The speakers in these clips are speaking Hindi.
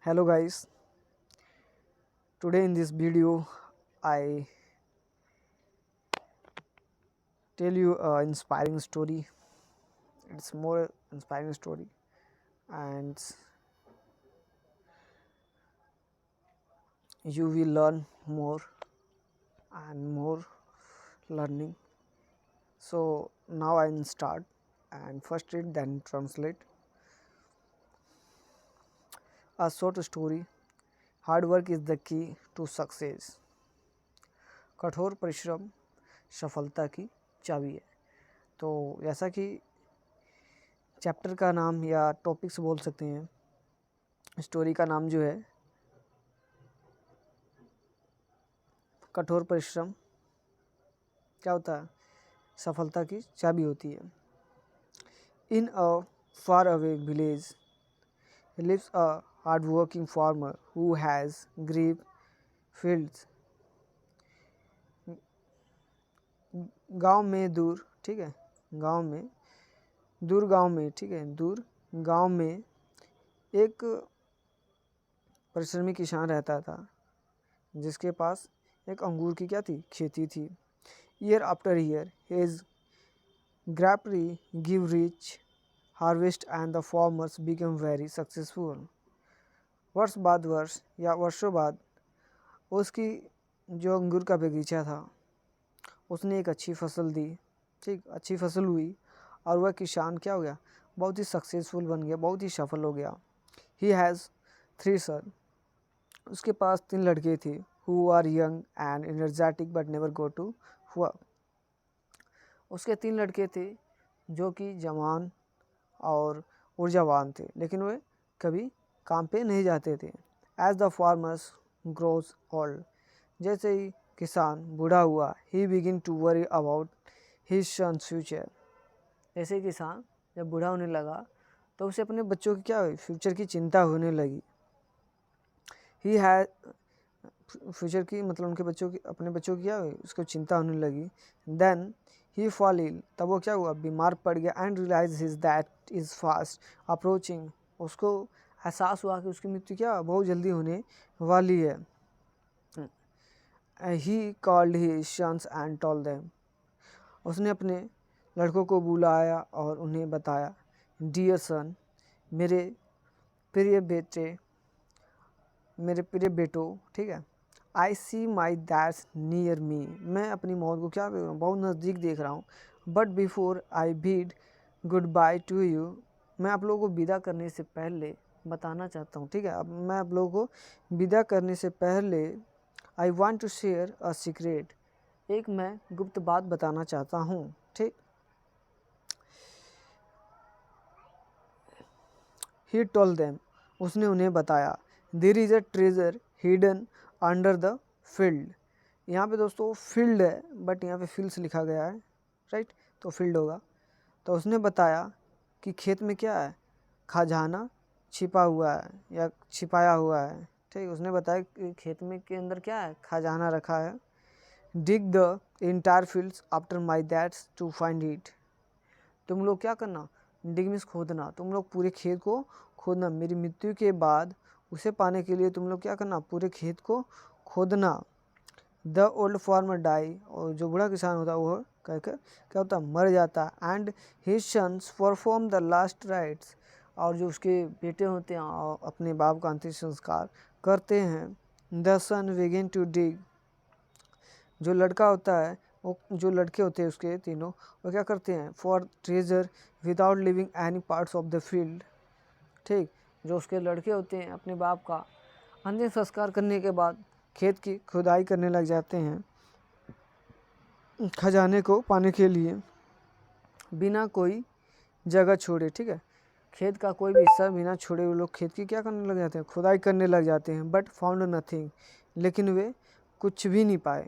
Hello guys, today in this video I tell you a inspiring story. It's more inspiring story and you will learn more and more learning. So now I will start and first read then translate. A short story. Hard work is the key to success. कठोर परिश्रम सफलता की चाबी है। तो जैसा कि चैप्टर का नाम या टॉपिक्स बोल सकते हैं, स्टोरी का नाम जो है कठोर परिश्रम क्या होता है, सफलता की चाबी होती है। In a far away village lives a hard working farmer who has green fields. गांव में दूर, ठीक है, गांव में दूर, गांव में, ठीक है, दूर गांव में एक परिश्रमी किसान रहता था जिसके पास एक अंगूर की क्या थी, खेती थी। Year after year his grapery give rich harvest and the farmers become very successful. वर्ष बाद वर्ष या वर्षों बाद उसकी जो अंगूर का बगीचा था उसने एक अच्छी फसल दी, ठीक, अच्छी फसल हुई और वह किसान क्या हो गया, बहुत ही सक्सेसफुल बन गया, बहुत ही सफल हो गया। He has 3 son. उसके पास 3 लड़के थे who are young and energetic but never go to work. उसके 3 लड़के थे जो कि जवान और ऊर्जावान थे, लेकिन वे कभी काम पे नहीं जाते थे। As the farmers grows old, जैसे ही किसान बूढ़ा हुआ, he begin to worry about his son's future. जैसे ही किसान जब बूढ़ा होने लगा तो उसे अपने बच्चों की क्या हुई, फ्यूचर की चिंता होने लगी। ही है फ्यूचर की मतलब उनके बच्चों की, अपने बच्चों की क्या हुई, उसको चिंता होने लगी। देन ही फॉल इल, तब वो क्या हुआ, बीमार पड़ गया। And realize his that is fast approaching, उसको एहसास हुआ कि उसकी मृत्यु क्या बहुत जल्दी होने वाली है। He called his sons and told them, उसने अपने लड़कों को बुलाया और उन्हें बताया, डियर सन, मेरे प्रिय बेटे, मेरे प्रिय बेटो, ठीक है, आई सी माई दैट्स नियर मी, मैं अपनी मौत को क्या कर रहा हूँ, बहुत नज़दीक देख रहा हूँ। But before I Beed good by two you, मैं आप लोगों को विदा करने से पहले बताना चाहता हूँ, ठीक है, अब मैं आप लोगों को विदा करने से पहले I want to share a secret, एक मैं गुप्त बात बताना चाहता हूँ, ठीक। ही टोल्ड देम, उसने उन्हें बताया, there is a treasure hidden under the field. यहाँ पे दोस्तों फील्ड है बट यहाँ पे फील्ड्स लिखा गया है, राइट, तो फील्ड होगा। तो उसने बताया कि खेत में क्या है, खजाना छिपा हुआ है या छिपाया हुआ है, ठीक। उसने बताया कि खेत में के अंदर क्या है, खजाना रखा है। Dig the entire fields after my that's to find it, तुम लोग क्या करना, डिग मीन्स खोदना, तुम लोग पूरे खेत को खोदना, मेरी मृत्यु के बाद उसे पाने के लिए तुम लोग क्या करना, पूरे खेत को खोदना। द ओल्ड फार्मर डाई, और जो बूढ़ा किसान होता है वो कहकर क्या होता है, मर जाता है। And his sons perform the last rites, और जो उसके बेटे होते हैं अपने बाप का अंतिम संस्कार करते हैं। The son begin to dig, जो लड़का होता है वो, जो लड़के होते हैं उसके तीनों, वो क्या करते हैं, for treasure without leaving any parts of the field, ठीक। जो उसके लड़के होते हैं अपने बाप का अंतिम संस्कार करने के बाद खेत की खुदाई करने लग जाते हैं खजाने को पाने के लिए, बिना कोई जगह छोड़े, ठीक है, खेत का कोई भी हिस्सा बिना छोड़े वो लोग खेत की क्या करने लग जाते हैं, खुदाई करने लग जाते हैं। बट फाउंड नथिंग, लेकिन वे कुछ भी नहीं पाए।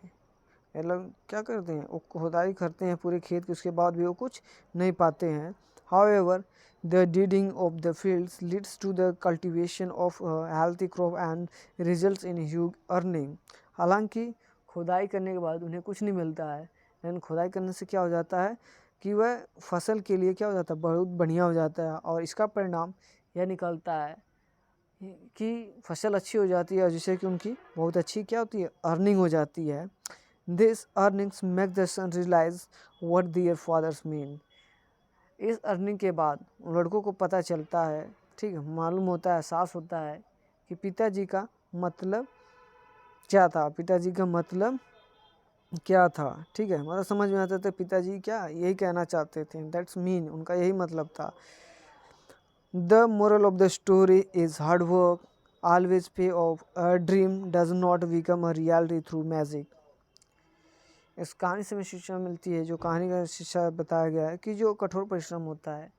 मतलब क्या करते हैं, वो खुदाई करते हैं पूरे खेत की, उसके बाद भी वो कुछ नहीं पाते हैं। However the digging of the fields leads to the cultivation of healthy crop and results in huge earning, हालांकि खुदाई करने के बाद उन्हें कुछ नहीं मिलता है, लेकिन खुदाई करने से क्या हो जाता है कि वह फसल के लिए क्या हो जाता है, बहुत बढ़िया हो जाता है, और इसका परिणाम यह निकलता है, कि फसल अच्छी हो जाती है और जिससे कि उनकी बहुत अच्छी क्या होती है, अर्निंग हो जाती है। This earnings make the son realise what their fathers mean. इस अर्निंग के बाद उन लड़कों को पता चलता है, ठीक है, मालूम होता है, एहसास होता है कि पिताजी का मतलब क्या था, पिताजी का मतलब क्या था, ठीक है, मतलब समझ में आता था पिताजी क्या यही कहना चाहते थे, दैट्स मीन, उनका यही मतलब था। The moral of the story is hard work always पे of, a dream does not become a reality through magic. इस कहानी से हमें शिक्षा मिलती है, जो कहानी का शिक्षा बताया गया है कि जो कठोर परिश्रम होता है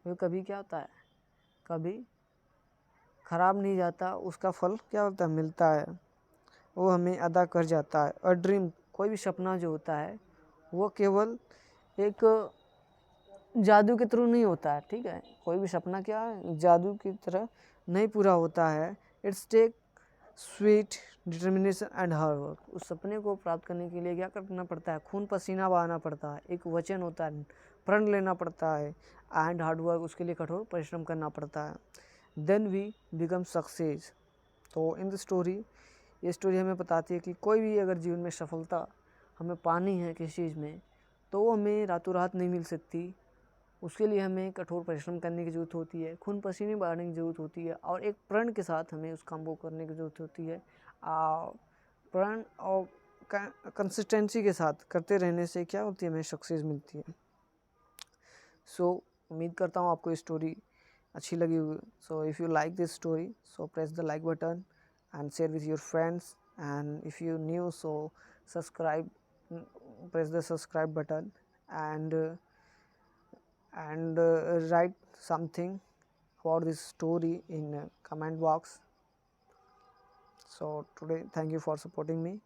वो कभी क्या होता है, कभी खराब नहीं जाता, उसका फल क्या होता है, मिलता है, वो हमें अदा कर जाता है। और ड्रीम, कोई भी सपना जो होता है वो केवल एक जादू के थ्रू नहीं होता है, ठीक है, कोई भी सपना क्या है, जादू की तरह नहीं पूरा होता है। It's take sweet determination and hard work. उस सपने को प्राप्त करने के लिए क्या करना पड़ता है, खून पसीना बहाना पड़ता है, एक वचन होता है, प्रण लेना पड़ता है, एंड हार्ड वर्क, उसके लिए कठोर परिश्रम करना पड़ता है। Then we become success. तो इन द स्टोरी, ये स्टोरी हमें बताती है कि कोई भी अगर जीवन में सफलता हमें पानी है किसी चीज़ में, तो वो हमें रातों रात नहीं मिल सकती, उसके लिए हमें कठोर परिश्रम करने की ज़रूरत होती है, खून पसीने बहाने की ज़रूरत होती है, और एक प्रण के साथ हमें उस काम को करने की ज़रूरत होती है। प्रण और कंसिस्टेंसी के साथ करते रहने से क्या होती है, हमें सक्सेस मिलती है। सो उम्मीद करता हूँ आपको ये स्टोरी अच्छी लगी हुई। So if you like this story, so press the like button and share with your friends, and if you new, so subscribe, press the subscribe button, and write something about this story in comment box. So today, thank you for supporting me.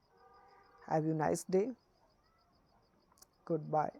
Have a nice day. Goodbye.